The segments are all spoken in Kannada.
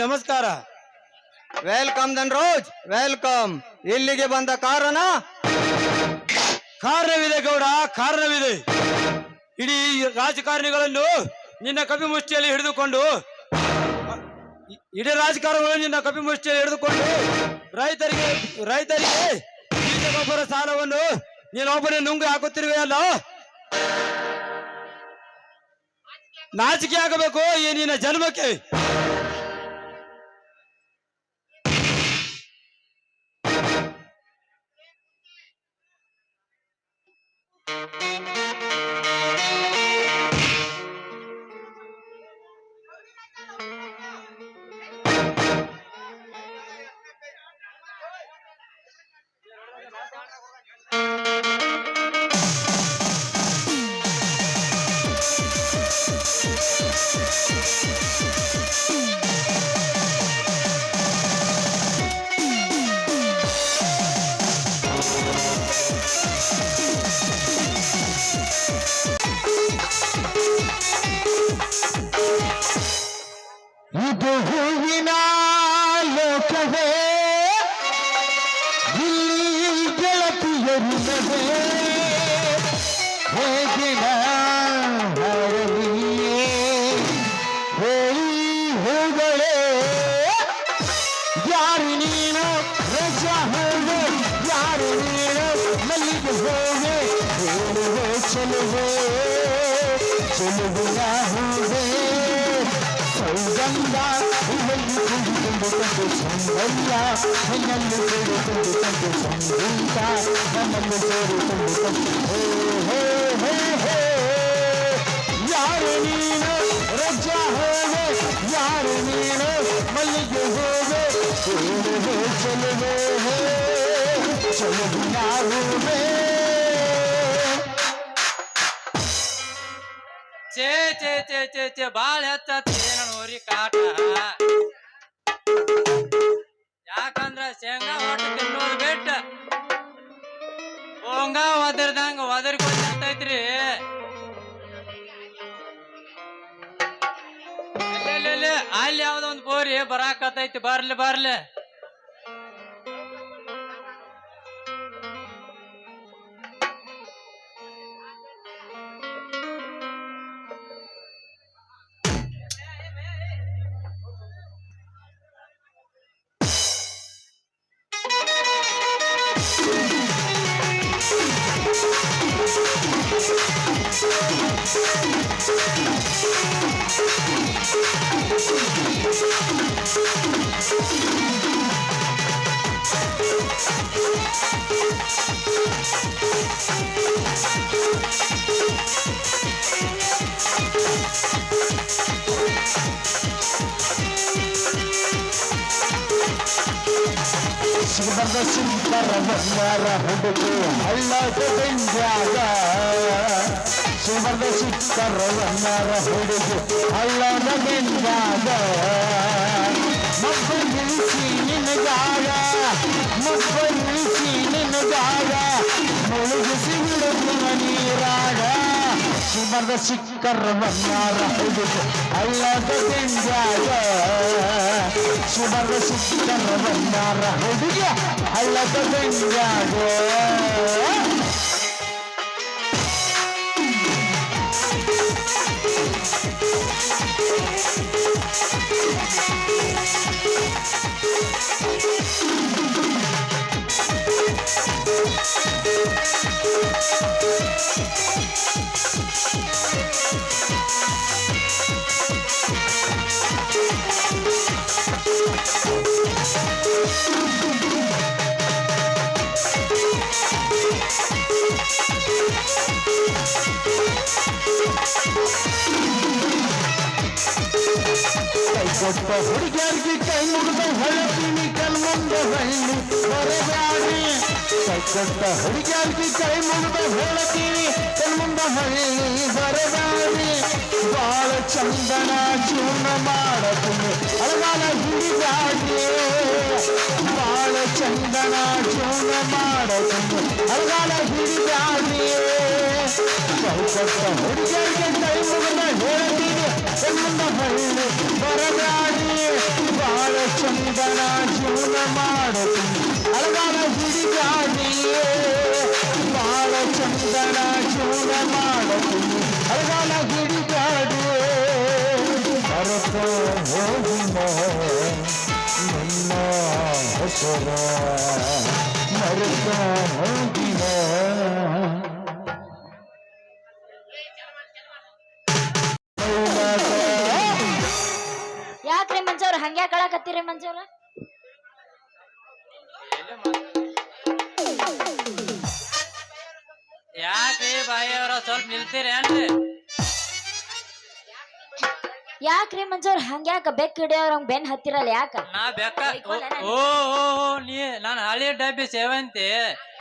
ನಮಸ್ಕಾರ. Welcome Dhanraj, welcome. ಇಲ್ಲಿಗೆ ಬಂದ ಕಾರಣವಿದೆ ಗೌಡ, ಕಾರಣವಿದೆ. ಇಡೀ ರಾಜಕಾರಣಿಗಳನ್ನು ನಿನ್ನ ಕಪಿಮುಷ್ಟಿಯಲ್ಲಿ ಹಿಡಿದುಕೊಂಡು ರೈತರಿಗೆ ಬೀಜ ಗೊಬ್ಬರ ಸಾಲವನ್ನು ನೀನೊಬ್ಬನೇ ನುಂಗಿ ಹಾಕುತ್ತಿರುವೆಯಲ್ಲ. ನಾಚಿಕೆ ಆಗಬೇಕು ಈ ನಿನ್ನ ಜನ್ಮಕ್ಕೆ. ಇದು ಹೂವಿನ ಲೋಕವೇ, ಇಲ್ಲಿ ಗೆಳತಿಯರಿಲ್ಲವೇ, ಹೇಗಿನ ಹರಳಿಯೇ ಹೇಳಿ ಹೂಗಳೇ, ಯಾರು ನೀನು ರಜಾ ಹೂವೆ, ಯಾರು ನೀನು ಮಲ್ಲಿಗೆ ಹೂವೆ, ಹೇಳುವೆ ಚೆಲುವೆ ಚೆಲುವಿನ ಹೂವೆ, ಸೌಗಂಧ ಹೂವಲ್ಲಿ ಕುಡಿದುಕೊಂಡು ತಂದು ಸಂಬಲ್ಲ, ಹೆಣ್ಣಲ್ಲಿ ಸೇರಿಕೊಂಡು ತಂದು ಸಂಗೀತ, ನಮ್ಮಲ್ಲಿ ಸೇರಿಕೊಂಡು ತಂದು ಹೇ ಹೇ ಹೇ ಹೇ, ಯಾರು ನೀನು ರಜಾ ಹೂವೆ, ಯಾರು ನೀನು ಮಲ್ಲಿಗೆ ಹೂವೆ, ಹೇಳುವೆ ಚೆಲುವೆ ಚೆಲುವಿನ ಹೂವೆ. ಚೇ ಚೇ ಚೇ ಚೇ ಚೇ ಬಾಳ ಹೆಚ್ಚಿ ನೋರಿ ಕಾಟ. ಯಾಕಂದ್ರ ಶೇಂಗಾ ಹೊಟ್ಟು ತಿನ್ನೋದು ಬಿಟ್ಟ ಹೋಂಗ ಒದರ್ದಂಗ ಒದರ್ಕೊಂಡ್ತೈತ್ರಿ. ಅಲ್ಲಿ ಯಾವ್ದೋ ಒಂದು ಬೋರಿ ಬರಾಕತೈತಿ, ಬರ್ಲಿ ಬರ್ಲಿ. ಶಿವದ ಸುಂದರ ಬಂಗಾರ ಹುಡುಗು ಹಳ್ಳದ ಬೆಂಜಾಗ, ಶಿವದ ಸುಂದರ ಬಂಗಾರ ಹುಡುಗು ಹಳ್ಳದ ಬೆಂಜಾಗ, ಮಬ್ಬ ನಿಲ್ಲಿಸಿ ನಿನಗಾಗ, ಮಬ್ಬ ನಿಲ್ಲಿಸಿ ನಿನಗಾಗ, ಮುಳುಗಿಸಿ ಬಿಡುವ ನೀರಾಗ, ಶಿವದ ಸಿಕ್ಕರ ಬಂಗಾರ ಹುಡುಗು ಹಳ್ಳದ ಬೆಂಜಾಗ, ಶಿವದ ಸಿಕ್ಕರ ಬಂಗಾರ ಹುಡುಗ ಹಳ್ಳದ ಬೆಂಜಾಗ. ಕೊಟ್ಟ ಹುಡುಗಿಯರಿಗೆ ಕೈ ಮುಗಿದ ಹೊಳತೀನಿ ಕಲ್ಮುಂದ ಹಳ್ಳಿ ಬರಬ್ಯಾಡ್ರಿ, ಕೊಟ್ಟ ಹುಡುಗಿಯರಿಗೆ ಕೈ ಮುಗಿದ ಹೊಳತೀನಿ ಕಲ್ಮುಂದ ಹಳ್ಳಿ ಬರಬ್ಯಾಡ್ರಿ, ಬಾಳ ಚಂದನ ಚೂರ್ಣ ಮಾಡತೀನಿ ಅಳಗಾಲ ಹಿಡಿಬ್ಯಾಡ್ರಿ, ಬಾಳ ಚಂದನ ಚೂರ್ಣ ಮಾಡತೀನಿ ಅಳಗಾಲ ಹಿಡಿಬ್ಯಾಡ್ರಿ, ಕೊಟ್ಟ ಹುಡುಗಿಯರಿಗೆ ಕೈ ಮುಗಿದ ಹೇಳ್ತೀನಿ ಕಣ್ಮುಂದ ಹೊಳ್ಳಿ ಬರಬ್ಯಾಡ್ರಿ ಬಾಳ ಚಂದನ ಜೀವನ ಮಾಡುತ್ತೀನಿ ಅಳಗಾಲ ಹಿಡಿಬ್ಯಾಡ್ರಿ ಬಾಳ ಚಂದನ ಜೀವನ ಮಾಡುತ್ತೀನಿ ಅಳಗಾಲ ಹಿಡಿಬ್ಯಾಡ್ರಿ ಮರೆತ ಹೋಗಿನ ನನ್ನ ಹೆಸರ ಮರೆತ ಹೋಗಿನ ಯಾಕ್ರಿ ಮಂಜವ್ರ ಹಂಗ್ಯಾಕ್ ಕಳಕತ್ತೀರಿ ಮಂಜವ್ರ ಯಾಕ್ರಿ ಬಾಯಿಯವ್ರ ಸ್ವಲ್ಪ ನಿಲ್ತೀರೇನ್ರಿ ಯಾಕ್ರಿ ಮಂಜವ್ರ ಹಂಗ್ಯಾಕ ಬೆಕ್ ಹಿಡಿಯೋರಂಗ್ ಬೆನ್ ಹತ್ತಿರಲ್ಲ ಯಾಕ ನಾ ಬೆಕ್ಕ ಓ ಓ ನೀ ನಾನು ಹಳಿ ಡಬ್ಬಿ ಸೇವಂತಿ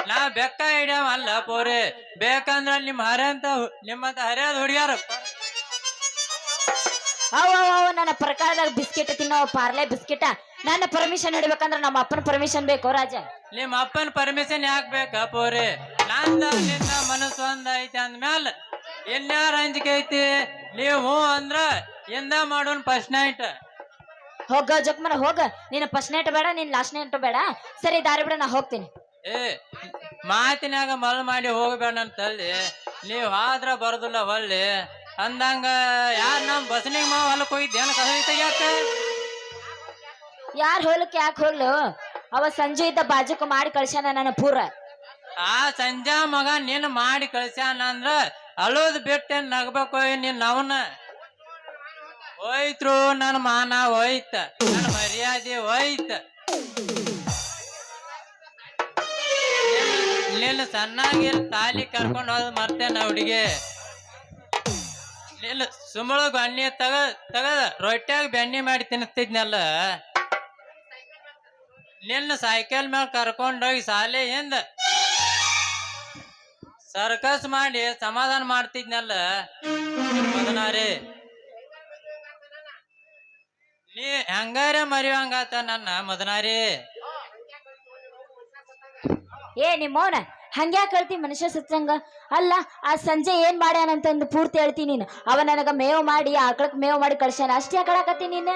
ನಾ ಬೆಕ್ಕ ಹಿಡಿಯವ ಅಲ್ಲ ಪೋರಿ ಬೇಕಂದ್ರ ನಿಮ್ಮಂತ ಹರಿಯದ ಹುಡುಗ್ಯಾರ ಅವ ನನ್ನ ಪ್ರಕಾರದಾಗ ಬಿಸ್ಕೆಟ್ ತಿನ್ನೋ ಪಾರ್ಲೆ ಬಿಸ್ಕೆಟ ನನ್ನ ಪರ್ಮಿಷನ್ ಹಿಡಿಬೇಕಂದ್ರ ನಮ್ಮ ಅಪ್ಪನ ಪರ್ಮಿಷನ್ ಬೇಕು ರಾಜ ನಿಮ್ಮ ಅಪ್ಪನ ಪರ್ಮಿಷನ್ ಯಾಕೆ ಬೇಕ ಪೋರಿ ನಂದ ನಿನ್ನ ಮನಸ್ಸು ಒಂದ್ ಐತಿ ಅಂದ್ಮ್ಯಾಲ ಇನ್ಯಾರ ಅಂಜಿಕೆ ಐತಿ ನೀವು ಹ್ಞೂ ಅಂದ್ರ ಇಂದ ಮಾಡೋನ್ ಫಸ್ಟ್ ನೈಟ್ ಹೋಗ ಜಕ್ಮನ ಹೋಗ ನೀನು ಫಸ್ಟ್ ನೈಟ್ ಬೇಡ ನೀನ್ ಲಾಸ್ಟ್ ನೈಟ್ ಬೇಡ ಸರಿ ದಾರಿ ಬಿಡ ನಾ ಹೋಗ್ತೀನಿ ಏ ಮಾತಿನಾಗ ಮಲ್ ಮಾಡಿ ಹೋಗ್ಬೇಡ ಅಂತ ತಳ್ಳಿ ನೀವ್ ಆದ್ರ ಬರೋದಿಲ್ಲ ಹೊಳ್ಳಿ ಅಂದಂಗ ಯಾರ್ ನಮ್ ಬಸನಿಗೆ ಮಾವ ಹೊಲಕ್ ಹೋಗಿದ್ದೇನ ಕಸ ತೆಗ್ಯಾಕ ಯಾರ್ ಹೋಲಕ್ ಯಾಕೆ ಹೋಗ್ಲು ಅವ ಸಂಜೆ ಇದ್ದ ಬಾಜುಕ ಮಾಡಿ ಕಳ್ಸ್ಯಾನ ನನ್ನ ಪೂರ ಆ ಸಂಜಾ ಮಗ ನೀನ್ ಮಾಡಿ ಕಳ್ಸ್ಯಾನ ಅಂದ್ರ ಅಳೋದ್ ಬಿಟ್ಟು ನಗ್ಬೇಕು ನೀನ್ ಅವನ ಹೋಯ್ತ್ರು ನನ್ನ ಮಾನ ಹೋಯ್ತ ನನ್ನ ಮರ್ಯಾದೆ ಹೋಯ್ತ ನಿನ್ನ ಸಣ್ಣಾಗಿ ತಾಲಿ ಕರ್ಕೊಂಡು ಹೋದ್ ಮರ್ತೇನ ಹುಡುಗಿ ನಿನ್ನ ಸುಮ್ಮಳು ಗಣ್ಣಿ ತಗದ ರೊಟ್ಟ್ಯಾಗ ಬೆಣ್ಣೆ ಮಾಡಿ ತಿನ್ನಿಸ್ತಿದ್ನಲ್ಲ ನಿನ್ನ ಸೈಕಲ್ ಮೇಲೆ ಕರ್ಕೊಂಡೋಗಿ ಶಾಲೆಯಿಂದ ಸರ್ಕಸ್ ಮಾಡಿ ಸಮಾಧಾನ ಮಾಡ್ತಿದ್ನಲ್ಲ ಮದನಾರಿ ನೀ ಹೆಂಗಾರ ಮರಿವಂಗಾತ ನನ್ನ ಮದನಾರಿ ಏ ನಿಮ್ಮವನ ಹಂಗ್ಯಾಕ ಹೇಳ್ತಿ ಮನುಷ್ಯ ಸತ್ಸಂಗ ಅಲ್ಲ ಆ ಸಂಜೆ ಏನ್ ಮಾಡ್ಯಾನಂತಂದು ಪೂರ್ತಿ ಹೇಳ್ತೀನಿ ನೀನು ಅವ ನನಗ ಮೇವ್ ಮಾಡಿ ಆಕಳಕ್ ಮೇವ್ ಮಾಡಿ ಕಳ್ಸ್ಯಾನ ಅಷ್ಟೇ ಕಳಕತ್ತಿ ನೀನು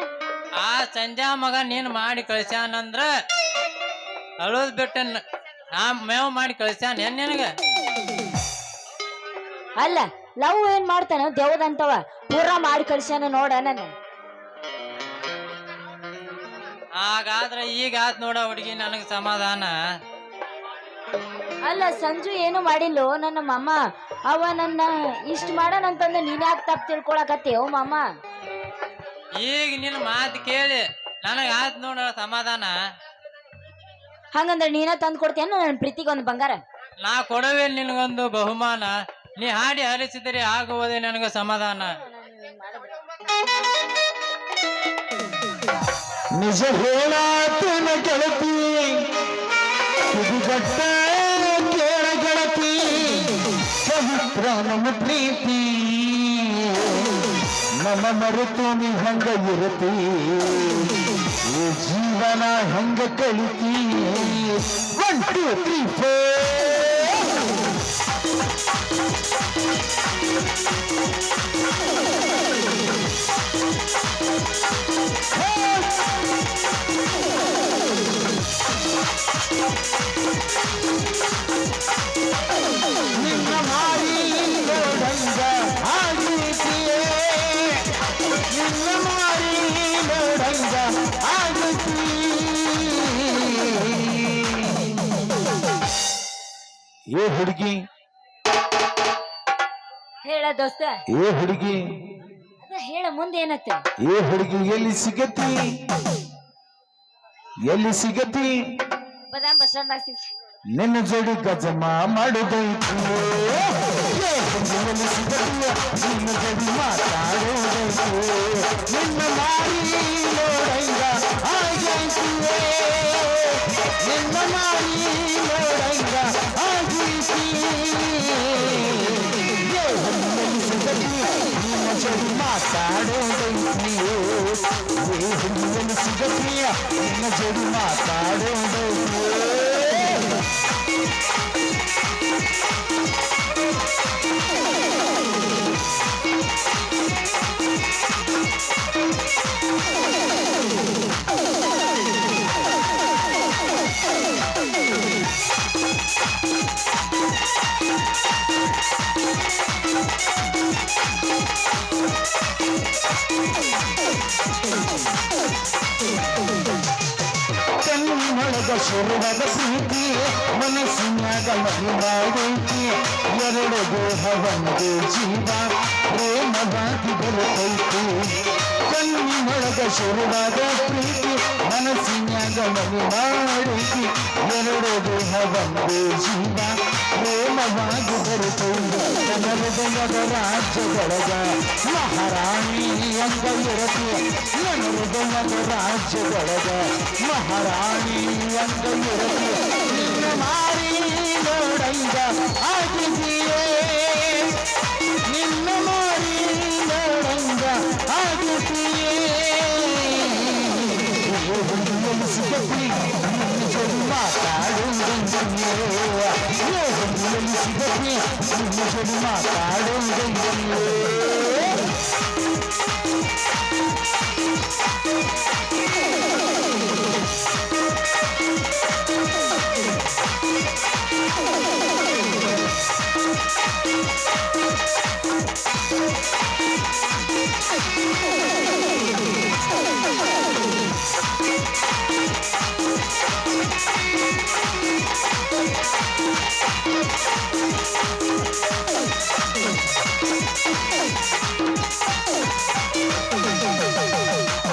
ಆ ಸಂಜಾ ಮಗ ನೀನ್ ಮಾಡಿ ಕಳ್ಸ್ಯಾನಂದ್ರ ಅಳೋದ್ ಬಿಟ್ಟು ಆ ಮೇವ್ ಮಾಡಿ ಕಳ್ಸ್ಯಾನ ಏನ್ ನಿನಗ ಅಲ್ಲ ಲವ್ ಏನ್ ಮಾಡ್ತಾನ ದೇವದಂತವ ಪೂರಾ ಮಾಡಿ ಕಳ್ಸ್ಯಾನ ನೋಡ ನನ್ನ ಹಾಗಾದ್ರ ಈಗ ಆತ್ ನೋಡ ಹುಡುಗಿ ನನಗ ಸಮಾಧಾನ ಅಲ್ಲ ಸಂಜು ಏನು ಮಾಡಿಲ್ಲೋ ನನ್ನ ಮಾಮ ಅವ ನನ್ನ ಇಷ್ಟ ಮಾಡನಂತಂದ ನೀನ್ ಯಾಕೆ ತಪ್ಪು ತಿಳ್ಕೊಳಕತ್ತಿ ಓ ಮಾಮ ಈಗ ನಿನ್ನ ಮಾತು ಕೇಳಿ ನನಗ ಆತ್ ನೋಡ ಸಮಾಧಾನ ಹಂಗಂದ್ರೆ ನೀನ ತಂದು ಕೊಡ್ತೇನ ನನ್ನ ಪ್ರೀತಿಗೆ ಒಂದು ಬಂಗಾರ ನಾ ಕೊಡವೆ ನಿನಗೊಂದು ಬಹುಮಾನ ನೀ ಹಾಡಿ ಹರಿಸಿದರೆ ಆಗುವುದೇ ನನಗ ಸಮಾಧಾನ ನಿಜ ಹೇಳಾತನ ಗೆಳತಿ ಕಿವಿಗಟ್ಟ ಕೇಳ ಗೆಳತಿ ಪವಿತ್ರ ನಮ್ಮ ಪ್ರೀತಿ ನಮ್ಮ ಮರೆತು ನೀ ಹಂಗ ಇರತಿ ಈ ಜೀವನ ಹಂಗ ಕಳಿತಿ 1 2 3 ನಿನ್ನ ಮಾರಿ ನೋಡಂಗ ಆಗೀತಿಯೇ ನಿನ್ನ ಮಾರಿ ನೋಡಂಗ ಆಗೀತಿ ಏ ಹುಡುಗಿ ಹೇಳ ದೋಸ್ತ ಏ ಹುಡುಗಿ ಅದ ಹೇಳ ಮುಂದೆ ಏನತ್ತೆ ಏ ಹುಡುಗಿ ಎಲ್ಲಿ ಸಿಗತಿ ಬದಾಮ್ ಬಸ್ ಸ್ಟಾಂಡ್ ಸಿಗ್ಸಿ ನಿನ್ನ ಜೋಡಿ ಗಜಮ ಮಾಡುದೈತಿ ಏ ಹುಡುಗಿ ಎಲ್ಲಿ ಸಿಗತಿ ನಿನ್ನ ಜೋಡಿ ಮಾತಾಡೋದೈತಿ ನಿನ್ನ ಮಾರಿ ನೋಡಂಗ ಆಗೈತಿಯೇ ನಿನ್ನ ಮಾರಿ ನೋಡಂಗ ಆಗೈತಿ ನಿನ್ನ ಜೋಡಿ ಮಾತಾಡೋದೈತಿ ಹುಡುಗನು ಸಿಗತೀಯ ನಿನ್ನ ಜೋಡಿ ಮಾತಾಡೋದೈತಿ ಶುರುವಾದ ಪ್ರೀತಿ ಮನಸ್ಸಿನಾಗ ಮನೆ ಮಾಡೈತಿ ಎರಡು ದೇಹ ಒಂದು ಜೀವ ಪ್ರೇಮವಾಗಿ ಬರುತ್ತೈತಿ ಕಣ್ಣಿನೊಳಗ ಶುರುವಾದ ಪ್ರೀತಿ ಮನಸ್ಸಿನಾಗ ಮನೆ ಮಾಡೈತಿ ಎರಡು ದೇಹ ಒಂದು ಜೀವ ಪ್ರೇಮವಾಗಿ ಬರುತ್ತೈತಿ ನನ್ನ ಹೃದಯದ ರಾಜ್ಯದೊಳಗ ಮಹಾರಾಣಿ ಅಂಗ ಇರತಿ ನನ್ನ ಹೃದಯದ ರಾಜ್ಯದೊಳಗ ಮಹಾರಾಣಿ ಅಂಗ ಇರತಿ ನಿನ್ನ ಮಾರಿ ನೋಡಂಗ ಆಗಿದೆಯೇ ನಿನ್ನ ಮಾರಿ ನೋಡಂಗ ಆಗಿದೆಯೇ ಸಿಗತಿ ನಿನ್ನ ಜೊತೆ ಮಾತಾಡುವುದಂತೆಯೇ ಸಿಗತಿ ನಿನ್ನ ಜೊತೆ ಮಾತಾಡುವುದಂತೆಯೇ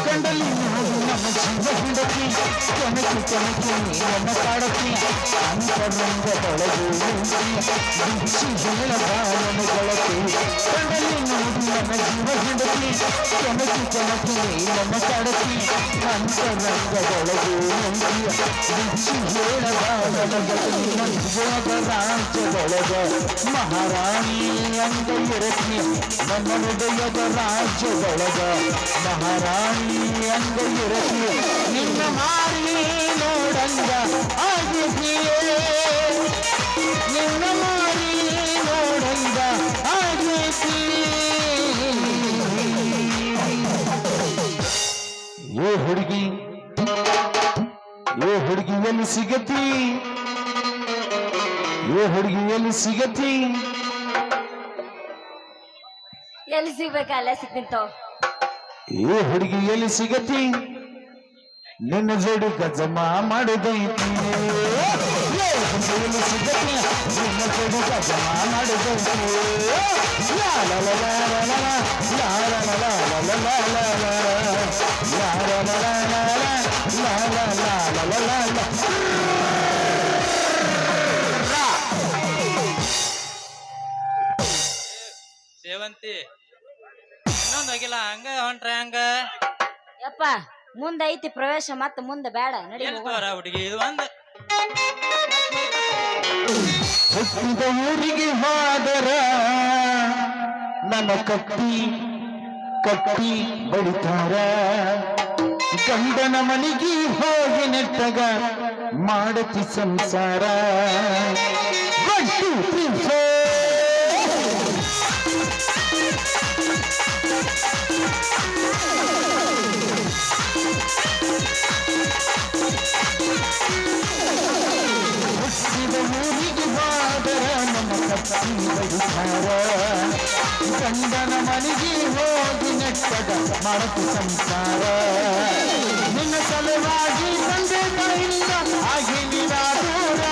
ಕಂಡಲ್ಲಿ ನಮ್ಮ ಜೀವ ಹಿಂಡತಿ ಕೊನಕ್ಕೆ ಕೊನಕ್ಕೆ ನನ್ನ ಕಾಡತಿ ಅಂತರಂಗದೊಳಗು ಬಿಚ್ಚಿ ಹೇಳದ ನನಗೊಳತಿ ಕಂಡಲ್ಲಿ ನೋಡಿ ನನ್ನ ಜೀವ ಹಿಂಡತಿ ಕೊನಕ್ಕೆ ಕೊನಕ್ಕೆ ನನ್ನ ಕಾಡತಿ ಅಂತರಂಗದೊಳಗು ಬಿಚ್ಚಿ ಹೇಳದ ನನಗೊಳತಿ ನನ್ನ ರಾಜ್ಯದೊಳಗ ಮಹಾರಾಣಿ ಅಂಗ ಇರತಿ ನನ್ನ ಹೃದಯದ ರಾಜ್ಯದೊಳಗ ಮಹಾರಾಣಿ ಅಂಗ ಇರತಿ ನಿನ್ನ ಮಾರಿ ನೋಡಂಗ ಆಗಿದೆಯೇ ನಿನ್ನ ಮಾರಿ ನೋಡಂಗ ಆಗಿದೆಯೇ ಏ ಹುಡುಗಿ ಎಲ್ಲಿ ಸಿಗತಿ ಏ ಹುಡುಗಿ ಎಲ್ಲಿ ಸಿಗತಿ ಎಲ್ಲಿ ಸಿಗ್ಬೇಕ ಅಲ್ಲ ಸಿಗ್ತಿಂತೋ ಏ ಹುಡುಗಿ ಎಲ್ಲಿ ಸಿಗತಿ ನಿನ್ನ ಜೋಡಿ ಗಜಮ ಮಾಡುದೈತಿ ಏ ಹುಡುಗಿ ಎಲ್ಲಿ ಸಿಗತಿ ನಿನ್ನ ಜೋಡಿ ಗಜಮ ಮಾಡುದೈತಿ ಲಾ ಲಾ ಲಾ ಲಾ ಲಾ ಲಾ ಲಾ ಲಾ ಲಾ ಲಾ ಲಾ ಲಾ ಲಾ ಲಾ ಲಾ ಲಾ ಲಾ ಲಾ ಲಾ. ಸೇವಂತಿ ಇನ್ನೊಂದ್ ಹೋಗಿಲ್ಲ ಹಂಗ ಹೊಂಟ್ರ ಹಂಗ ಯಪ್ಪ ಮುಂದೈತಿ ಪ್ರವೇಶ ಮತ್ತ ಮುಂದೆ ಬೇಡ ನಡಿ ಹೋಗೋಣ. ಎಲ್ಕೋರ ಹುಡುಗಿ ಇದು ಒಂದ್ ಹುಟ್ಟಿದ ಊರಿಗೆ ಹೋದರ ನನ್ನ ಕಟ್ಟಿ ಕಟ್ಟಿ ಬಡಿತಾರ ಗಂಡನ ಮನೆಗೆ ಹೋಗಿ ನೆಟ್ಟಗ ಮಾಡತಿ ಸಂಸಾರ 1 2 3 4 ಹುಟ್ಟಿದ ಊರಿಗೆ ಹೋದರ ನಮ್ಮ ಕಟ್ಟಿ ಬಡಿತಾರ ಗಂಡನ ಮನೆಗೆ ಹೋಗಿ ನೆಟ್ಟಗ ಮಾಡತಿ ಸಂಸಾರ ನಿನ್ನ ಸಲುವಾಗಿ ತಂದೆ ತಾಯಿಯಿಂದ ಆಗಿ ನೀನ ದೂರ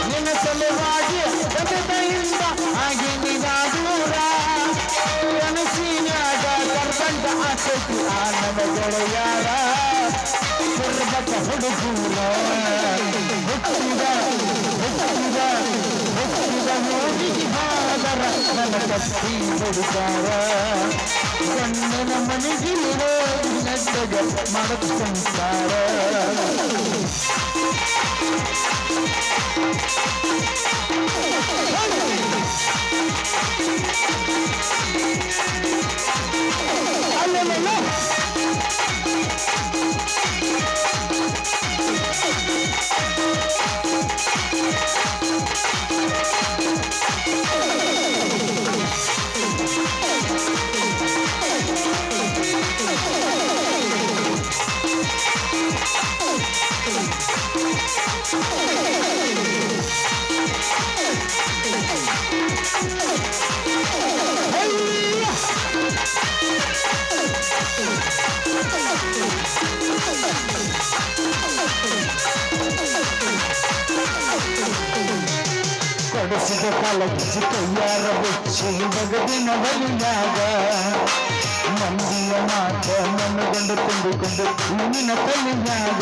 ನಿನ್ನ ಸಲುವಾಗಿ ತಂದೆ ತಾಯಿಯಿಂದ ಆಗಿ ನೀನ ದೂರ ಕನಸಿನಾಗ ಕರ್ದಂಡ ಆಸಕ್ತಿ ಆ ನನ್ನ ಗೆಳೆಯರ ಕುರ್ಬಕ ಹುಡುಗೂರ ಹುಟ್ಟಿದ ಊರಿಗೆ ಹೋದರ ನನ್ನ ಕಟ್ಟಿ ಬಡಿತಾರ ಗಂಡನ ಮನೆಗೆ ಹೋಗಿ ನೆಟ್ಟಗ ಮಾಡತು ಸಂಸಾರ ಅಲ್ಲಲ್ಲ ಬಡಿಸಿದ ಕಾಲಗಿಸಿ ಕೈಯಾರ ಬೆಚ್ಚಿ ಬಗದಿನ ಬಲಿಯಾಗ ಮಂದಿಯ ಮಾತ ಮನಗೊಂಡು ತುಂಬಿಕೊಂಡು ನಿನ್ನ ಕಲಿಯಾಗ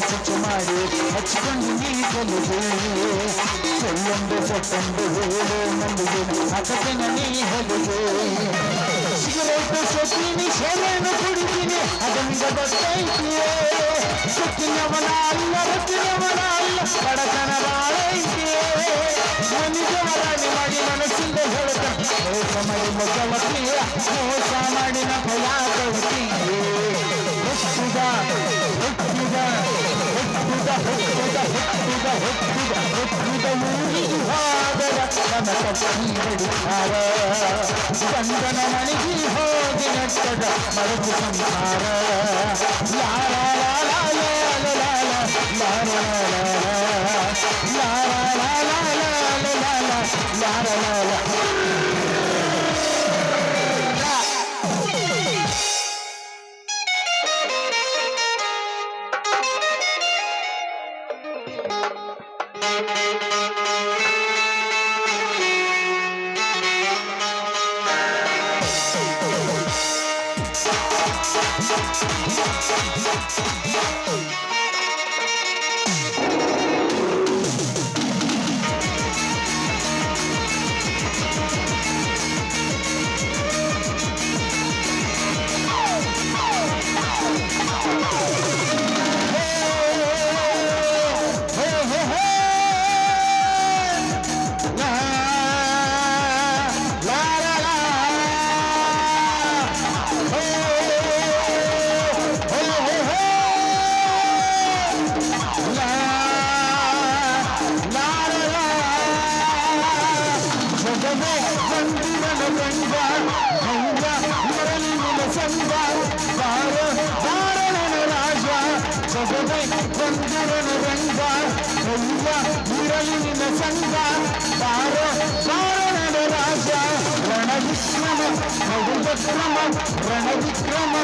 ಹಚ್ಚು ಮಾಡಿ ಹಚ್ಚಿಕೊಂಡು ನೀ ಕಲಿಗೆ ಸೊಲ್ಲೊಂದು ಸೊಟ್ಟೊಂದು ಹೇಳು ಮಂದಿಗೆ ಅಕತಿನ ನೀ ಹೊಲಿಗೆ ಸಿಗರೇಟು ಸೊಪ್ಪಿನಿ ಶೇರೇನು ಕುಡಿತೀನಿ ಅದೊಂದು ಗೊತ್ತೈತಿ ಸುತ್ತಿನವನ ಅಲ್ಲ ರೊತ್ತಿನವನ ಅಲ್ಲ ಬಡತನ ಬಾಳೈತಿ ಮನಿಗೆ ಮರಾಣಿ ಮಾಡಿ ಮನಸ್ಸಿಂದ ಹೇಳ್ತಾನೆ ಮೋಸ ಮಾಡಿ ಮಗವತಿ ಮೋಸ ಮಾಡಿ ನ ಭಯ ಕಳ್ತಿ ಗಂಡನ ಮನೆಗೆ ಹೋಗಿ ನಟ್ಟದ ಮರದು ಸಂಸಾರ ರಣವಿಕ್ರಮ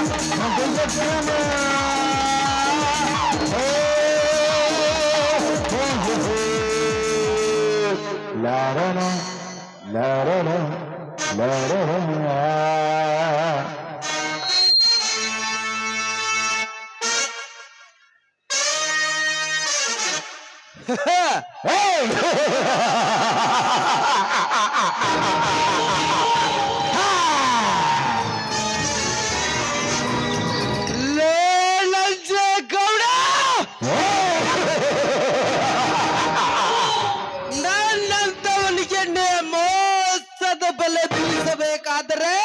ಲಾರಣ ಲಾರಣ ಲಾರಣ ಗೌಡ ನನ್ನಂತವನಿಗೆ ಮೋಸದ ಬೆಲೆ ಬೀಸಬೇಕಾದರೆ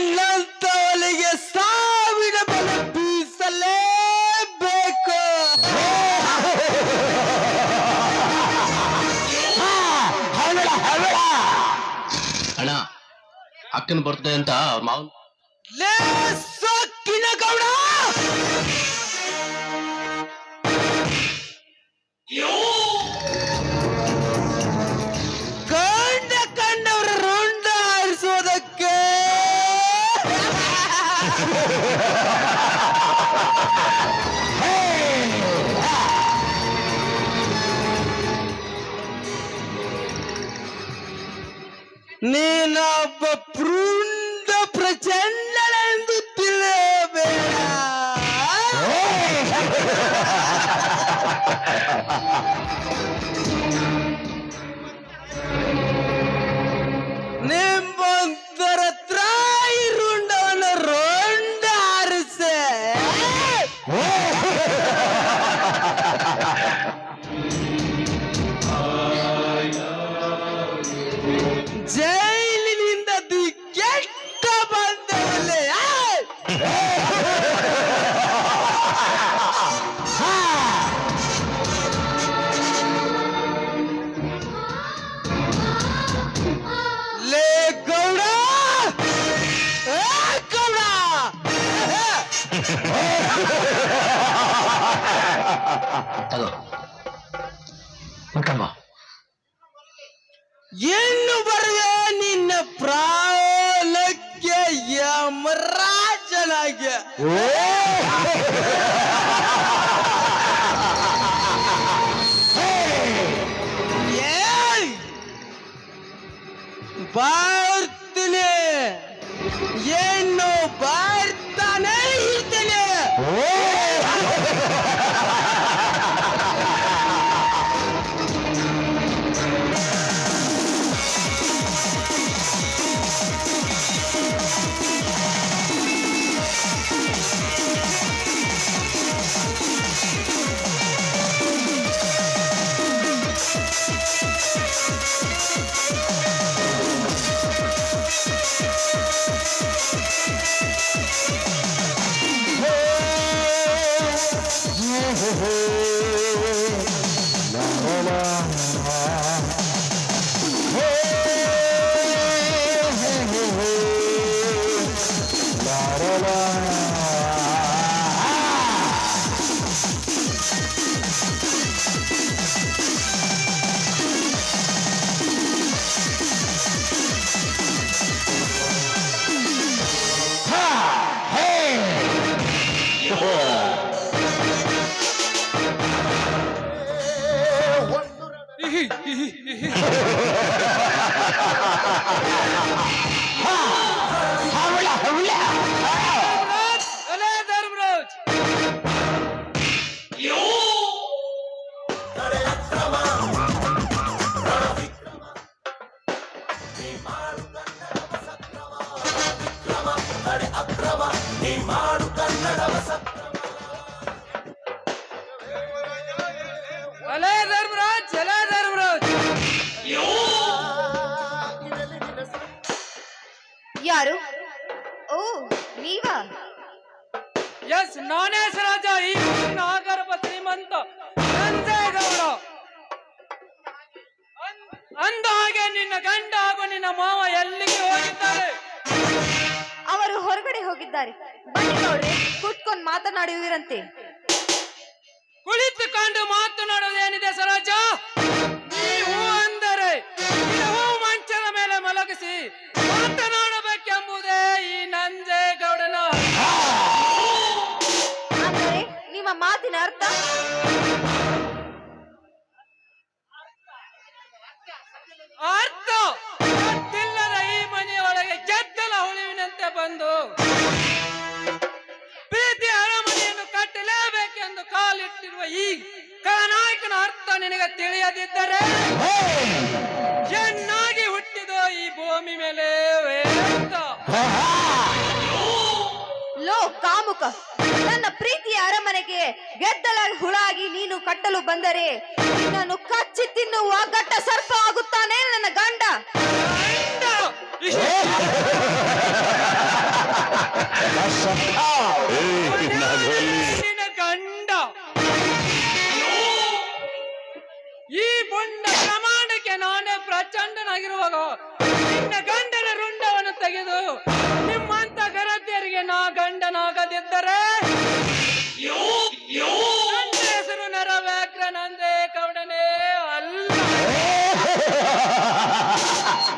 ನಿನ್ನಂತವನಿಗೆ ಸಾವಿನ ಬೆಲೆ ಬೀಸಲೇಬೇಕು. ಅಣ್ಣ ಅಕ್ಕನ ಬರ್ತದೆ ಅಂತ ಅವ್ರ ಮಾವನ್ ಲೇ ಸೊಕ್ಕಿನ ಗೌಡ, ಕಂಡ ಕಂಡವರ ರುಂಡ ಆರಿಸೋದಕ್ಕೆ ನೀನೊಬ್ಬ ಪೃಂಡ ಪ್ರಚಂಡನೆಂದು ತಿಳಿಯಬೇಡ. ನಿಮ್ಮೊಂದರ ತ್ರಾಯಿ ರುಂಡವನ್ನು ರುಂಡ ಆರಿಸೆ ಜೈಲಿನಿಂದ ದಿಗ್ಗೆಟ್ಟ ಬಂದವಲ್ಲೇ. ತಗೋ ಉಂಟಲ್ವಾ ಏನು ಬರುವೆ ನಿನ್ನ ಪ್ರಾಲಕ್ಕೆ ಯಮರಾಜನಾಗೆ. ಏಯ್! ಬರ್ತೀನಿ, ಏನು ಬರ್ತಾನೆ ಇರ್ತೀನಿ. ಅಲೇ ಧರ್ಮರಾಜ್, ಅಲೇ ಧರ್ಮರಾಜ್, ಅಲೇ ಧರ್ಮರಾಜ್. ಯಾರು? ಓ, ನೀವಾ? ಎಸ್, ನಾನೇ ರಾಜ, ಈ ನಾಗರಪ ಶ್ರೀಮಂತ ನಂಜೇಗೌಡ. ಅಂದ ಹಾಗೆ ನಿನ್ನ ಗಂಡ ಹಾಗೂ ನಿನ್ನ ಮಾವ ಎಲ್ಲಿಗೆ ಹೋಗಿದ್ದಾರೆ? ಅವರು ಹೊರಗಡೆ ಹೋಗಿದ್ದಾರೆ. ಬನ್ನಿ ನೋಡ್ರಿ, ಕುತ್ಕೊಂಡು ಮಾತನಾಡುವಿರಂತೆ. ಕುಳಿತುಕೊಂಡು ಮಾತನಾಡೋದೇನಿದೆ ಸರೋಜ? ನೀವು ಅಂದರೆ ಹೂ ಮಂಚದ ಮೇಲೆ ಮಲಗಿಸಿ ಮಾತನಾಡಬೇಕೆಂಬುದೇ ಈ ನಂಜೇಗೌಡನ. ಅಂದರೆ ನಿಮ್ಮ ಮಾತಿನ ಅರ್ಥ? ಅರ್ಥ ಗೊತ್ತಿಲ್ಲದ ಈ ಮನೆಯೊಳಗೆ ಗೆದ್ದಲ ಹುಳುವಿನಂತೆ ಬಂದು ಪ್ರೀತಿ ಅರಮನೆಯನ್ನು ಕಟ್ಟಲೇಬೇಕೆಂದು ಕಾಲಿಟ್ಟಿರುವ ಈ ಕಳನಾಯಕನ ಅರ್ಥ ನಿನಗೆ ತಿಳಿಯದಿದ್ದರೆ ಚೆನ್ನಾಗಿ ಹುಟ್ಟಿದೋ ಈ ಭೂಮಿ ಮೇಲೆ ವ್ಯರ್ಥ. ಲೋ ಕಾಮುಕ, ನನ್ನ ಪ್ರೀತಿಯ ಅರಮನೆಗೆ ಗೆದ್ದಲ ಹುಳಾಗಿ ನೀನು ಕಟ್ಟಲು ಬಂದರೆ ನಿನ್ನನ್ನು ಕಚ್ಚಿ ತಿನ್ನುವ ಗಟ್ಟ ಸರ್ಪ ಆಗುತ್ತಾನೆ ನನ್ನ ಗಂಡ. ನಿನ್ನ ಗಂಡ ಈ ಬುಂಡ ಪ್ರಮಾಣಕ್ಕೆ ನಾನೇ ಪ್ರಚಂಡನಾಗಿರುವಾಗ ನಿನ್ನ ಗಂಡನ ರುಂಡವನ್ನು ತೆಗೆದು ನಿಮ್ಮಂತ ಗರತಿಯರಿಗೆ ನಾ ಗಂಡನಾಗದಿದ್ದರೆ ನನ್ನ ಹೆಸರು ನರವ್ಯಾಘ್ರ ನಂಜೇಗೌಡನೇ ಅಲ್ಲ.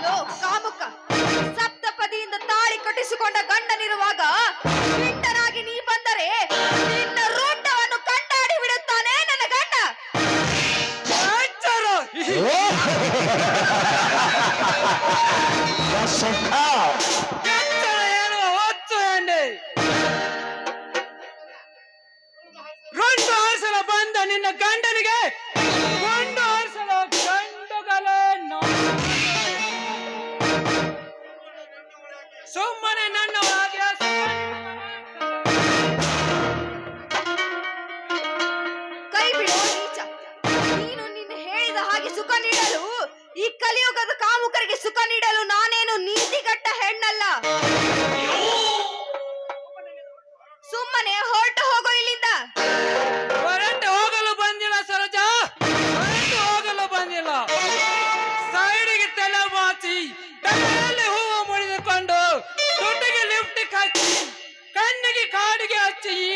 ಲೋ ಕಾಮುಕ, ಸಪ್ತಪದಿಯಿಂದ ತಾಳಿ ಕಟ್ಟಿಸಿಕೊಂಡ ಗಂಡನಿರುವಾಗ ಪಿಂಡನಾಗಿ ನೀ ಬಂದರೆ ನಿನ್ನ ರುಂಡವನ್ನು ಕಂಡಾಡಿ ಬಿಡುತ್ತಾನೆ ನನ್ನ ಗಂಡ. ಎಚ್ಚರ! ಎಚ್ಚರ ಹೇಳುವ ಹೊತ್ತು ಎಂದೆ. ರುಂಡು ಆರಿಸಲು ಬಂದ ನಿನ್ನ ಗಂಡನಿಗೆ ಗುಂಡು ಆರಿಸಲು ಗಂಡುಗಳೇ ಸುಮ್ಮನೆ ನನ್ನ ಒಳಗೆ ಕೈ ಬಿಡೋ ನೀಚ. ನೀನು ನಿನ್ನ ಹೇಳಿದ ಹಾಗೆ ಸುಖ ನೀಡಲು, ಈ ಕಲಿಯುಗದ ಕಾಮುಕರಿಗೆ ಸುಖ ನೀಡಲು ನಾನೇನು ನೀತಿಗಟ್ಟ ಹೆಣ್ಣಲ್ಲ. ಸುಮ್ಮನೆ ಹೊರಟು ಹೋಗೋ ಇಲ್ಲಿಂದ. ಹೊರಟು ಹೋಗಲು ಬಂದಿಲ್ಲ ಸರೋಜ, ಹೊರಟು ಹೋಗಲು ಬಂದಿಲ್ಲ. ಸೈಡಿಗೆ ತಲೆ ಬಾಚಿ ತಲೆಯಲ್ಲಿ ಹೂವು ಮುಡಿದುಕೊಂಡು ತುಟಿಗೆ ಲಿಫ್ಟ್ ಹಚ್ಚಿ ಕಣ್ಣಿಗೆ ಕಾಡಿಗೆ ಹಚ್ಚಿ ಈ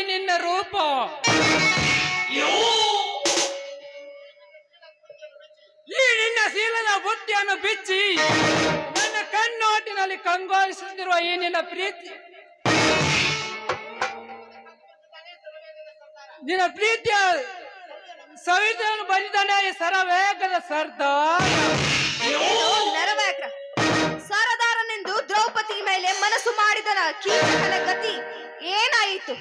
ಪ್ರೀತಿಯನ್ನು ಬಿಚ್ಚಿ ನನ್ನ ಕಣ್ಣೋಟಿನಲ್ಲಿ ಕಂಗೊಳಿಸುತ್ತಿರುವ ಈ ನಿನ್ನ ಪ್ರೀತಿ, ನಿನ್ನ ಪ್ರೀತಿಯ ಸವಿತನ್ನು ಬಂದಿದ್ದಾನೆ ಈ ಸರವೇಗದ ಸರ್ದಾರ. ನರವ್ಯಾಘ್ರ ಸರದಾರನೆಂದು ದ್ರೌಪದಿ ಮೇಲೆ ಮನಸ್ಸು ಮಾಡಿದನ ಕೀಚಕನ ಗತಿ ಏನಾಯಿತು?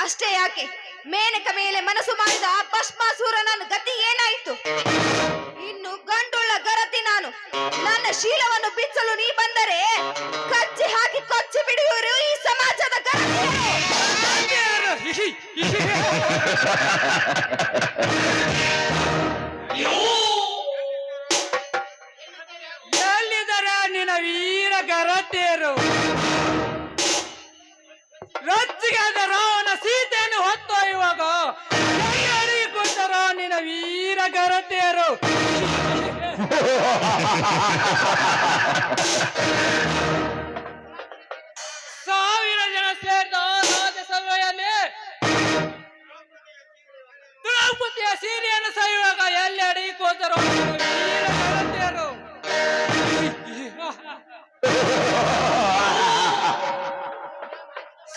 ಅಷ್ಟೇ ಯಾಕೆ, ಮೇನಕ ಮೇಲೆ ಮನಸ್ಸು ಮಾಡಿದ ಆ ಭಸ್ಮಾಸುರನ ಗತಿ ಏನಾಯಿತು? ಇನ್ನು ಗಂಡುಳ್ಳ ಗರತಿ ನಾನು. ನನ್ನ ಶೀಲವನ್ನು ಬಿಚ್ಚಲು ನೀ ಬಂದರೆ ಕಚ್ಚಿ ಹಾಕಿ ಕೊಚ್ಚಿ ಬಿಡುವರು ಈ ಸಮಾಜದ ಗರತಿಯರು. ಎಲ್ಲಿದ್ದಾರೆ ನಿನ್ನ ವೀರ ಗರತಿಯರು? ರೊಚ್ಚಿಗೆದ ರಾವಣ ಸೀತೆಯನ್ನು ಹೊತ್ತೊಯ್ಯುವಾಗ ಎಲ್ಲಿ ಕೂತರೋ ನಿನ್ನ ವೀರ ಗರತಿಯರು? ಸಾವಿರ ಜನ ಸೇರಿದ ರಾಜಸಭೆಯಲ್ಲಿ ದ್ರೌಪದಿಯ ಸೀರೆಯನ್ನು ಸವಿಯುವಾಗ ಎಲ್ಲಿ ಅಡಿ ಕೂತರೋ ವೀರ ಗರತಿಯರು?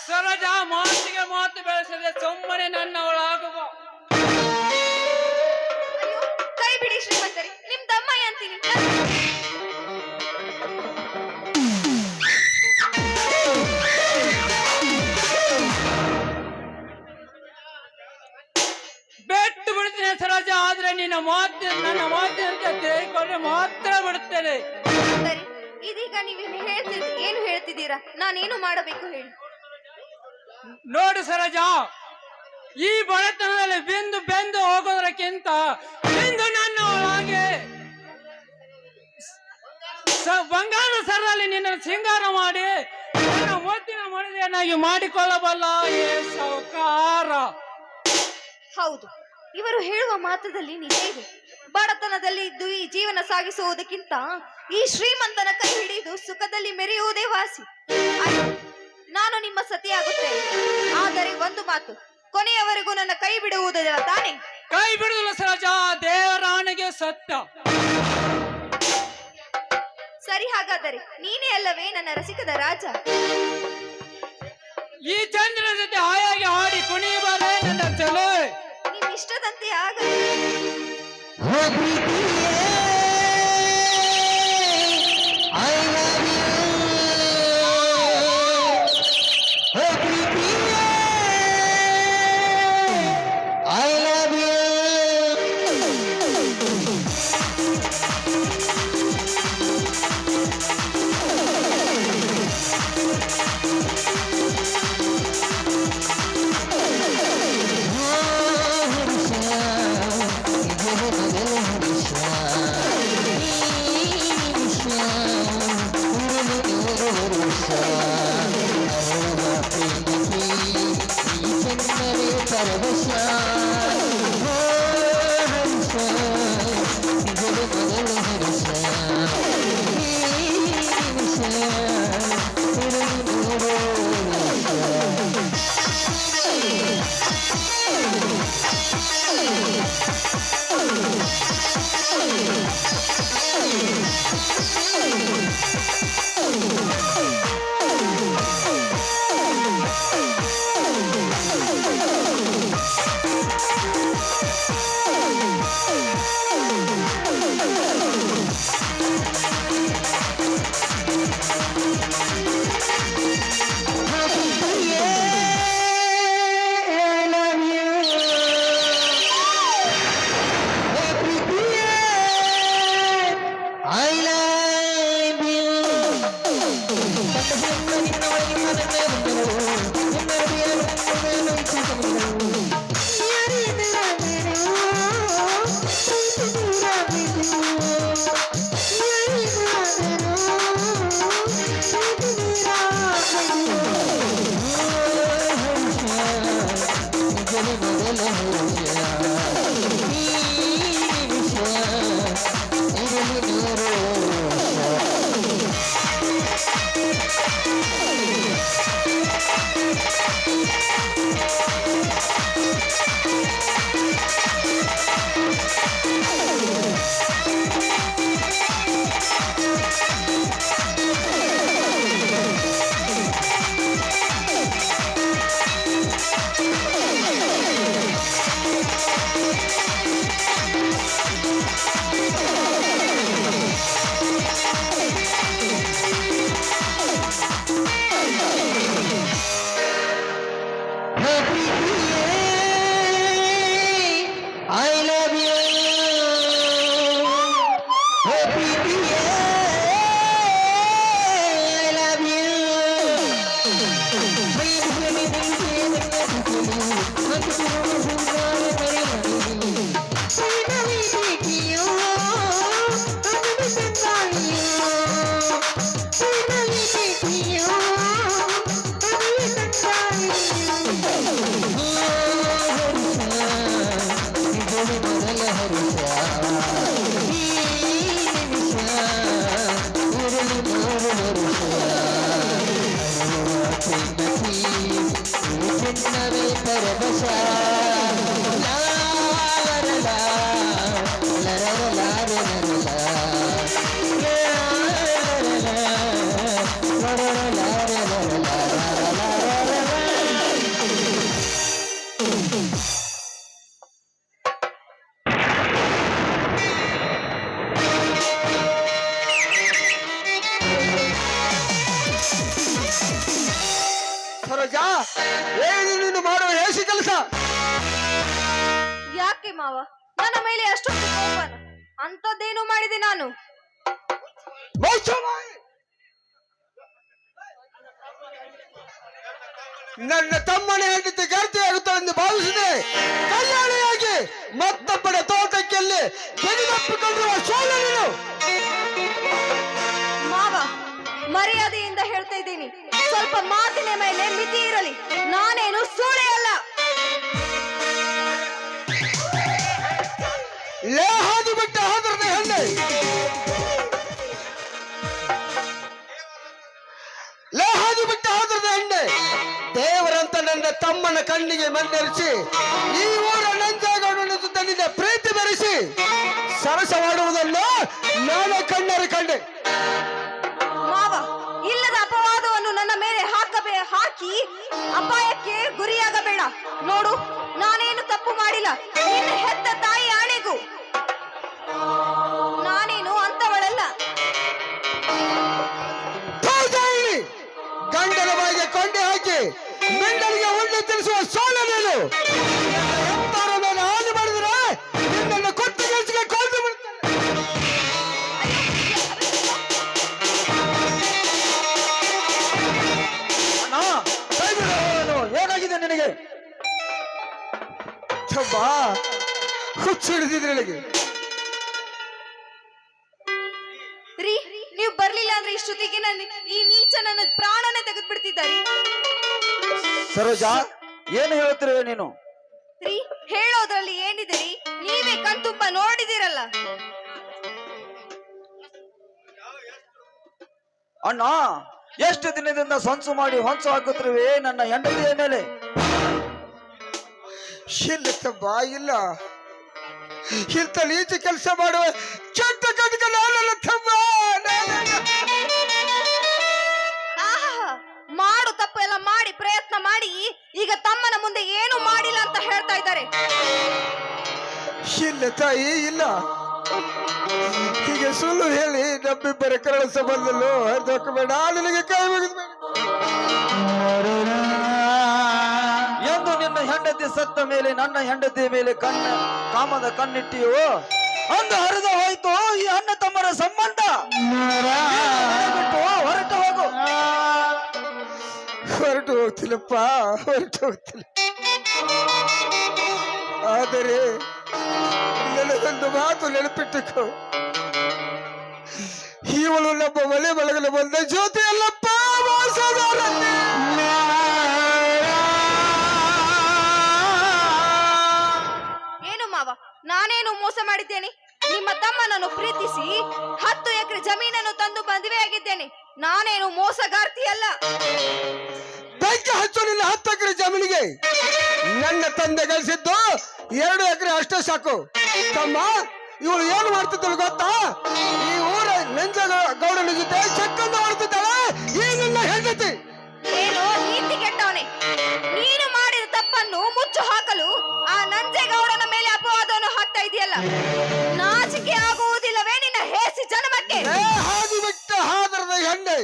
ಸರಜ ಮಾತಿಗೆ ಮಾತು ಬೆಳೆಸದೆ ಸುಮ್ಮನೆ ನನ್ನವಳಾಗುವ. ಅಯ್ಯೋ, ಕೈ ಬಿಡಿ ಶ್ರೀಮಂತರಿ, ನಿಮ್ ತಮ್ಮಯ್ಯ ಅಂತೀನಿ. ಬೆಟ್ಟು ಬಿಡ್ತೀನಿ ಸರೋಜ, ಆದ್ರೆ ನಿನ್ನ ನನ್ನ ಮಾತಿನಂತೆ ತೆಗೆದುಕೊಂಡ್ರೆ ಮಾತ್ರ ಬಿಡುತ್ತೇನೆ. ಸರಿ, ಇದೀಗ ನೀವೇನು ಏನು ಹೇಳ್ತಿದ್ದೀರಾ? ನಾನೇನು ಮಾಡಬೇಕು ಹೇಳಿ? ನೋಡು ಸರೋಜ, ಈ ಬಡತನದಲ್ಲಿ ಬೆಂದು ಹೋಗೋದಕ್ಕಿಂತ ಇಂದು ನನ್ನ ಒಳಗೆ ಬಂಗಾರ ಸರದಲ್ಲಿ ನಿನ್ನ ಸಿಂಗಾರ ಮಾಡಿ ನನ್ನ ಮುದ್ದಿನ ಮನೆಯನ್ನಾಗಿ ಮಾಡಿಕೊಳ್ಳಬಲ್ಲ ಏ ಸೌಕಾರ. ಹೌದು, ಇವರು ಹೇಳುವ ಮಾತದಲ್ಲಿ ನಿಜ ಇದೆ. ಬಡತನದಲ್ಲಿ ಇದ್ದು ಈ ಜೀವನ ಸಾಗಿಸುವುದಕ್ಕಿಂತ ಈ ಶ್ರೀಮಂತನ ಕೈ ಹಿಡಿದು ಸುಖದಲ್ಲಿ ಮೆರೆಯುವುದೇ ವಾಸಿ. ಆಯ್ತು, ನಾನು ನಿಮ್ಮ ಸತಿಯಾಗುತ್ತೇನೆ. ಆದರೆ ಒಂದು ಮಾತು, ಕೊನೆಯವರೆಗೂ ನನ್ನ ಕೈ ಬಿಡುವುದಿಲ್ಲ ತಾನೆ? ಕೈ ಬಿಡುವುದಿಲ್ಲ ಸರೋಜ, ದೇವರಾಣಿಗೆ ಸತ್ಯ. ಸರಿ, ಹಾಗಾದರೆ ನೀನೇ ಅಲ್ಲವೇ ನನ್ನ ರಸಿಕದ ರಾಜ? ಈ ಚಂದ್ರನ ಜೊತೆ ಹಾಯಾಗಿ ಹಾಡಿ ಕುಣಿಬಾರೆ ನನ್ನ ಚಲೋ. ನಿಮ್ ಇಷ್ಟದಂತೆ ಆಗಲಿ. ಪರಬಶ ಸರೋಜಾ, ಏನು ನೀನು ಮಾಡುವ ಹೇಸಿ ಕೆಲಸ? ಯಾಕೆ ಮಾವ ನನ್ನ ಮೇಲೆ ಅಷ್ಟೊಂದು ಕೋಪನ? ಅಂಥದ್ದೇನು ಮಾಡಿದೆ ನಾನು? ನನ್ನ ತಮ್ಮನ ಹೆಂಡತಿ ಗೆಳತಿಯಾಗುತ್ತಾಳೆ ಎಂದು ಭಾವಿಸಿದೆ. ಕಲ್ಯಾಣಿಯಾಗಿ ಮತ್ತೊಬ್ಬರ ತೋಟಕ್ಕೆಲ್ಲಿ ತೆಗೆದಪ್ಪಿಕೊಂಡಿರುವ ಸೋಲ ನೀನು. ಮಾವ, ಮರ್ಯಾದೆಯಿಂದ ಹೇಳ್ತಾ ಇದ್ದೀನಿ, ಸ್ವಲ್ಪ ಮಾತಿನ ಮೇಲೆ ಮಿತಿ ಇರಲಿ. ನಾನೇನು ಸೂಳೆ ಅಲ್ಲ. ಲೇ ಹಾದು ಬಿಟ್ಟ ಹಾದರದ ಹೆಣ್ಣೆ, ಲೇ ಹಾದು ಬಿಟ್ಟ ಹಾದರದ ಹೆಣ್ಣೆ, ದೇವರಂತ ನನ್ನ ತಮ್ಮನ ಕಣ್ಣಿಗೆ ಮಣ್ಣೆರಿಸಿ ಈ ಊರ ನಂಜೇಗೌಡನ ಜೊತೆ ನಿನ್ನ ಪ್ರೀತಿ ಬೆರೆಸಿ ಸರಸವಾಡುವುದನ್ನು ನಾನು ಕಣ್ಣಾರೆ ಕಂಡೆ. ಮಾವ, ಇಲ್ಲದ ಅಪವಾದವನ್ನು ನನ್ನ ಮೇಲೆ ಹಾಕಿ ಅಪಾಯಕ್ಕೆ ಗುರಿಯಾಗಬೇಡ. ನೋಡು, ನಾನೇನು ತಪ್ಪು ಮಾಡಿಲ್ಲ. ನಿನ್ನ ಹೆತ್ತ ತಾಯಿ ಆಣೆಗೂ ನಾನೇನು ಅಂತವಳಲ್ಲ. ಗಂಡನ ಬಾಯಿಗೆ ಕೊಂಡೆ ಹಾಕಿ ಮೆಂಡಲಿಗೆ ಉಂಡೆ ತಿಳಿಸುವ ಸೋಲ ನೀನು. ಎಂತವರ ಮೇಲೆ ಹಾನಿ ಮಾಡಿದ್ರೆ ನಿನ್ನನ್ನು ಕೊಟ್ಟು ಗೆಲ್ಸಿಗೆ ಕೊಂದು ಬಿಡ್ತಾರೆ. ಏನಾಗಿದೆ ನಿನಗೆ? ಹುಚ್ಚು ಹಿಡಿದಿದ್ರೆ ನನಗೆ. ರೀ, ನೀವು ಬರ್ಲಿಲ್ಲ ಅಂದ್ರೆ ಇಷ್ಟೊತ್ತಿಗೆ ಈ ನೀಚ ನನ್ನ ಪ್ರಾಣನೇ ತೆಗೆದು ಬಿಡ್ತಿದ್ದಾರಿ. ಸರೋಜಾ, ಏನು ಹೇಳ್ತಿರುವೆ ನೀನು? ರೀ, ಹೇಳೋದ್ರಲ್ಲಿ ಏನಿದೆ ರೀ? ನೀವೇ ಕಣ್ತುಂಬ ನೋಡಿದಿರಲ್ಲ. ಅಣ್ಣ, ಎಷ್ಟು ದಿನದಿಂದ ಸಂಚು ಮಾಡಿ ಹೊಂಚು ಹಾಕುತ್ತಿರುವೆ ನನ್ನ ಹೆಂಡತಿಯ ಮೇಲೆ. ಬಾ ಇಲ್ಲ, ಇಂಥ ನೀಚ ಕೆಲಸ ಮಾಡುವ ಕೆಟ್ಟ ಕಟ್ಕ ನಾನಲ್ಲ ತಮ್ಮ. ಮಾಡು ತಪ್ಪು ಎಲ್ಲ ಮಾಡಿ ಪ್ರಯತ್ನ ಮಾಡಿ ಈಗ ತಮ್ಮನ ಮುಂದೆ ಏನು ಮಾಡಿಲ್ಲ ಅಂತ ಹೇಳ್ತಾ ಇದ್ದಾರೆ. ಇಲ್ಲ ತಾಯಿ, ಇಲ್ಲ. ಹೀಗೆ ಸುಳ್ಳು ಹೇಳಿ ನಮ್ಮಿಬ್ಬರ ಕರಳ ಸಂಬಂಧಲು ಹರಿದೋಕಬೇಡ. ನಿನಗೆ ಕೈ ಮುಗಿದ್ಬೇಡ ಎಂದು ನಿನ್ನ ಹೆಂಡತಿ ಸತ್ತ ಮೇಲೆ ನನ್ನ ಹೆಂಡತಿಯ ಮೇಲೆ ಕಾಮದ ಕಣ್ಣಿಟ್ಟಿಯೋ ಅಂದು ಹರಿದು ಹೋಯ್ತು ಈ ಅಣ್ಣ ತಮ್ಮರ ಸಂಬಂಧ. ಬಿಟ್ಟು ಹೊರಟು ಹೋಗು. ಹೊರಟು ಹೋಗ್ತಿಲ್ಲಪ್ಪ, ಹೊರಟು ಹೋಗ್ತಿಲ್ಲ. ಆದರೆ ನನಗೊಂದು ಮಾತು ನೆನಪಿಟ್ಟುಕೋ, ಇವಳು ನಮ್ಮ ಮನೆ ಬಳಗಲು ಬಂದ ಜ್ಯೋತಿ ಅಲ್ಲಪ್ಪ, ಮೋಸಗಾರನೇ. ಏನು ಮಾವ, ನಾನೇನು ಮೋಸ ಮಾಡಿದ್ದೇನೆ? ನಿಮ್ಮ ತಮ್ಮನನ್ನು ಪ್ರೀತಿಸಿ 10 ಎಕರೆ ಜಮೀನನ್ನು ತಂದು ಮದುವೆಯಾಗಿದ್ದೇನೆ. ನಾನೇನು ಮೋಸಗಾರ್ತಿ ಅಲ್ಲ. ಬೆಂಕಿ ಹಚ್ಚು ನಿನ್ನ 10 ಎಕರೆ ಜಮೀನಿಗೆ. ನನ್ನ ತಂದೆ ಗಳಿಸಿದ್ದು 2 ಎಕರೆ ಅಷ್ಟೇ ಸಾಕು. ತಮ್ಮ, ಇವಳು ಏನು ಮಾಡ್ತಿದ್ದಳು ಗೊತ್ತಾ? ಈ ಊರ ನಂಜೇಗೌಡನ ಜೊತೆ ಚಕ್ಕಂದ ಮಾಡ್ತಿದ್ದಾಳೆ ಈ ನಿನ್ನ ಹೆಂಡತಿ. ಏನು ನೀತಿ ಕೆಟ್ಟವನೇ? ನೀನು ಮಾಡಿದ ತಪ್ಪನ್ನು ಮುಚ್ಚು ಹಾಕಲು ಆ ನಂಜೇಗೌಡನ ಮೇಲೆ ಅಪವಾದವನ್ನು ಹಾಕ್ತಾ ಇದೆಯಲ್ಲ. ನಾಚಿಕೆ ಆಗುವುದಿಲ್ಲವೇ ನಿನ್ನ ಹೇಸಿ ಜನ್ಮಕ್ಕೆ? ಹಾದಿ ಬಿಟ್ಟ ಹಾದರದ ಹೆಣ್ಣೆ,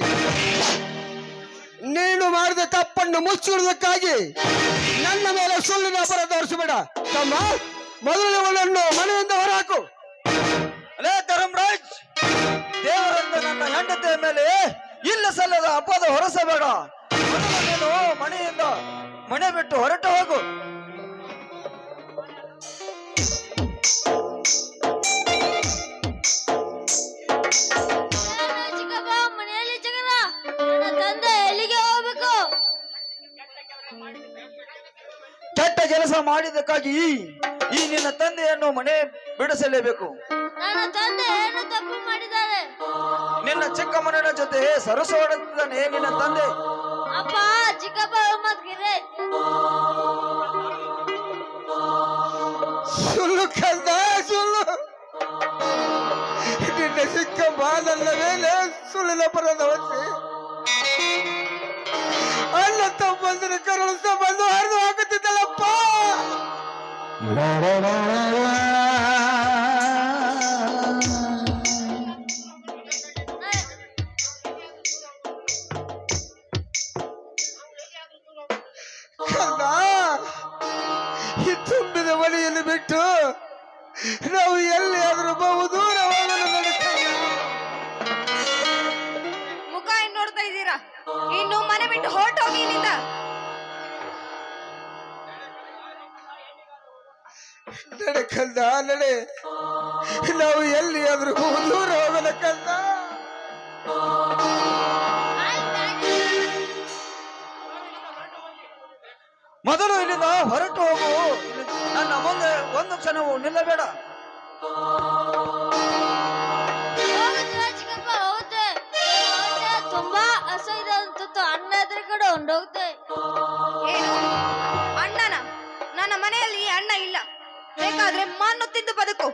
ನೀನು ಮಾಡಿದ ತಪ್ಪನ್ನು ಮುಚ್ಚಿಡುವುದಕ್ಕಾಗಿ ನನ್ನ ಮೇಲೆ ಸುಳ್ಳಿನ ಅಪರಾಧ ಹೊರಿಸಬೇಡ. ತಮ್ಮ, ಮೊದಲು ಇವಳನ್ನು ಮನೆಯಿಂದ ಹೊರಹಾಕು. ಅಲೇ ಧರ್ಮರಾಜ್, ದೇವರಂತ ನನ್ನ ಹೆಂಡತಿಯ ಮೇಲೆ ಇಲ್ಲ ಸಲ್ಲದ ಅಪವಾದ ಹೊರಸಬೇಡ. ಮೊದಲು ನೀನು ಮನೆಯಿಂದ ಮನೆ ಬಿಟ್ಟು ಹೊರಟು ಹೋಗು. ಮನೆಯಲ್ಲಿ ಜಗಳ, ನನ್ನ ತಂದೆ ಎಲ್ಲಿಗೆ ಹೋಗ್ಬೇಕು? ಕೆಟ್ಟ ಕೆಲಸ ಮಾಡಿದ್ದಕ್ಕಾಗಿ ಈ ನಿನ್ನ ತಂದೆಯನ್ನು ಮನೆ ಬಿಡಿಸಲೇಬೇಕು. ನನ್ನ ತಂದೆ ಏನು ತಪ್ಪು ಮಾಡಿದ್ದಾರೆ? ನಿನ್ನ ಚಿಕ್ಕಮ್ಮನ ಜೊತೆ ಸರಸವಾಡುತ್ತಿದ್ದಾನೆ ನಿನ್ನ ತಂದೆ. ಅಪ್ಪ, ಚಿಕ್ಕಪ್ಪ ಮತ್ಗಿರೆ ಸುಳ್ಳು ಕಂದ ಸುಳ್ಳು. ನಿನ್ನ ಸಿಕ್ಕ ಬಾಲಲ್ಲ ಮೇಲೆ ಸುಳ್ಳಿನ ಪರದ ಹೊತ್ತಿ ಅಣ್ಣ ತಮ್ಮಂದಿನ ಕರಳು ಸಂಬಂಧ ಹರಿದು ಹಾಕುತ್ತಿದ್ದಲ್ಲಪ್ಪ. ಕಂದ ಈ ತುಂಬಿದ ಮನೆಯಲ್ಲಿ ಬಿಟ್ಟು ನಾವು ಎಲ್ಲಿಯಾದರೂ ಬಹು ದೂರ ಹೋಗಲು ನಡೆಸ್ತೇವೆ. ಮುಖ ಏನ್ ನೋಡ್ತಾ ಇದ್ದೀರಾ? ಇನ್ನು ಮನೆ ಬಿಟ್ಟು ಹೊರಟೋಗಿ ಇಲ್ಲಿಂದ. ನಡೆ ಕಂದ ನಡೆ, ನಾವು ಎಲ್ಲಿಯಾದರೂ ಬಹು ದೂರ ಹೋಗಲ ಕಂದ. ಮೊದಲು ಇಲ್ಲಿಂದ ಹೊರಟು ಹೋಗು. ನನ್ನ ಮುಂದೆ ಒಂದು ಕ್ಷಣವೂ ನಿಲ್ಲಬೇಡ. ತುಂಬಾ ಅಸಹ್ಯ ಅನ್ಸುತ್ತು. ಅಣ್ಣ ಎದುರು ಕಡೆ ಹೊಂಡೋಗ್ತೆ. ಏನು ಅಣ್ಣನ? ನನ್ನ ಮನೆಯಲ್ಲಿ ಅಣ್ಣ ಇಲ್ಲ. ಬೇಕಾದ್ರೆ ಮಣ್ಣು ತಿಂದು ಬದುಕು.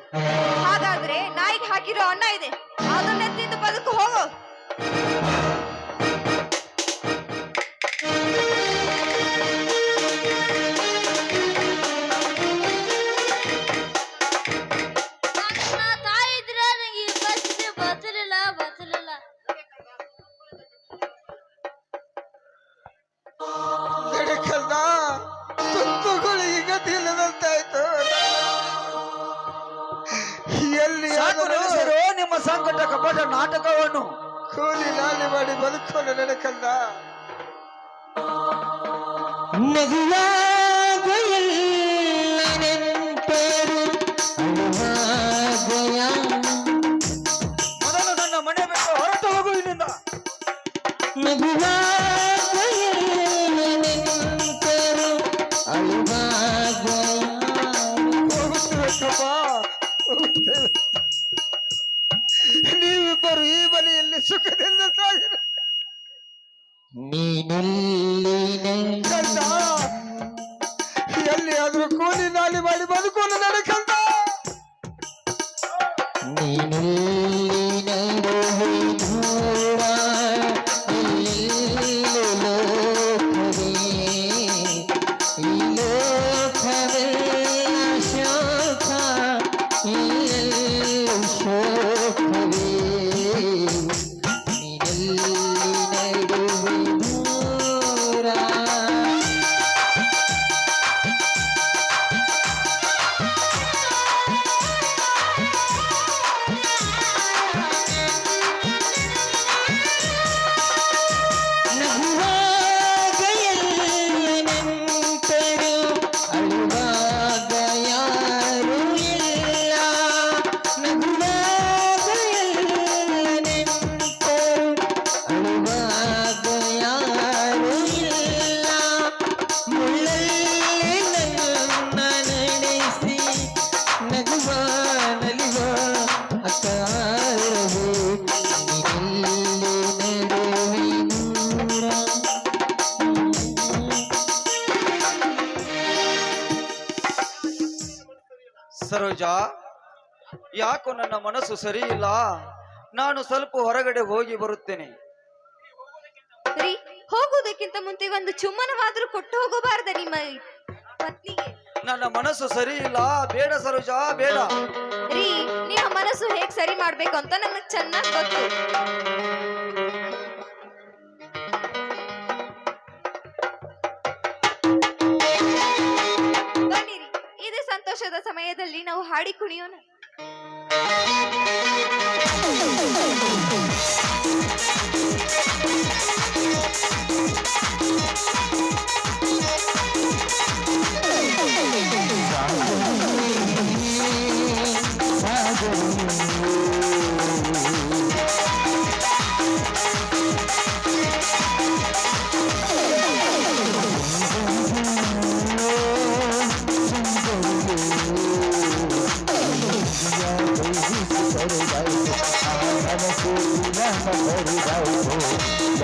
ಹಾಗಾದ್ರೆ ನಾಯಿಗೆ ಹಾಕಿರೋ ಅಣ್ಣ ಇದೆ, ಅದನ್ನೇ ತಿಂದು ಬದುಕು ಹೋಗು. ತಾಯಿ ಇದ್ರೆ ನಂಗೆ ಈ ಪರಿಸ್ಥಿತಿ ಬದಲಿಲ್ಲ. ನಡೆ ಕಂದ, ತುತ್ತುಗಳಿಗೆ ಗತಿ ಇಲ್ಲದಂತಾಯ್ತು. ಸಾಕು ನಿಲ್ಲಿಸಿರೋ ನಿಮ್ಮ ಸಂಕಟ ಕಪಟ ನಾಟಕವನ್ನು. ಕೂಲಿ ನಾಲಿ ಮಾಡಿ ಬದುಕೋಣ ನಡೆ ಕಂದ. ಮೊದಲು ನನ್ನ ಮನೆ ಬಿಟ್ಟು ಹೊರಟು ಹೋಗು ಇಲ್ಲಿಂದ. ಹೋಗುತ್ತೇವಪ್ಪ, ಹೋಗುತ್ತೇವೆ. ನೀವಿಬ್ಬರು ಈ ಮನೆಯಲ್ಲಿ ಸುಖದಿಂದ ಸಾಗಿರಿ ಕಂದ. ಎಲ್ಲಿಯಾದ್ರೂ ಕೂಲಿ ನಾಲಿ ಮಾಡಿ ಬದುಕೋಣ ನಡೆ ಕಂದ. ಸರೋಜ, ಯಾಕೋ ನನ್ನ ಮನಸ್ಸು ಸರಿ ಇಲ್ಲ. ನಾನು ಸ್ವಲ್ಪ ಹೊರಗಡೆ ಹೋಗಿ ಬರುತ್ತೇನೆ. ರೀ, ಹೋಗುವುದಕ್ಕಿಂತ ಮುಂಚೆ ಒಂದು ಚುಮ್ಮನವಾದ್ರೂ ಕೊಟ್ಟು ಹೋಗಬಾರ್ದ ನಿಮ್ಮ ಪತ್ನಿಗೆ? ನನ್ನ ಮನಸ್ಸು ಸರಿ ಇಲ್ಲ. ಬೇಡ ಸರೋಜ, ಬೇಡ. ರೀ, ನಿಮ್ಮ ಮನಸ್ಸು ಹೇಗ್ ಸರಿ ಮಾಡ್ಬೇಕು ಅಂತ ನನಗೆ ಚೆನ್ನಾಗಿ ಗೊತ್ತು. ಬನ್ನಿರಿ, ಇದೇ ಸಂತೋಷದ ಸಮಯದಲ್ಲಿ ನಾವು ಹಾಡಿ ಕುಣಿಯೋಣ. Thank you.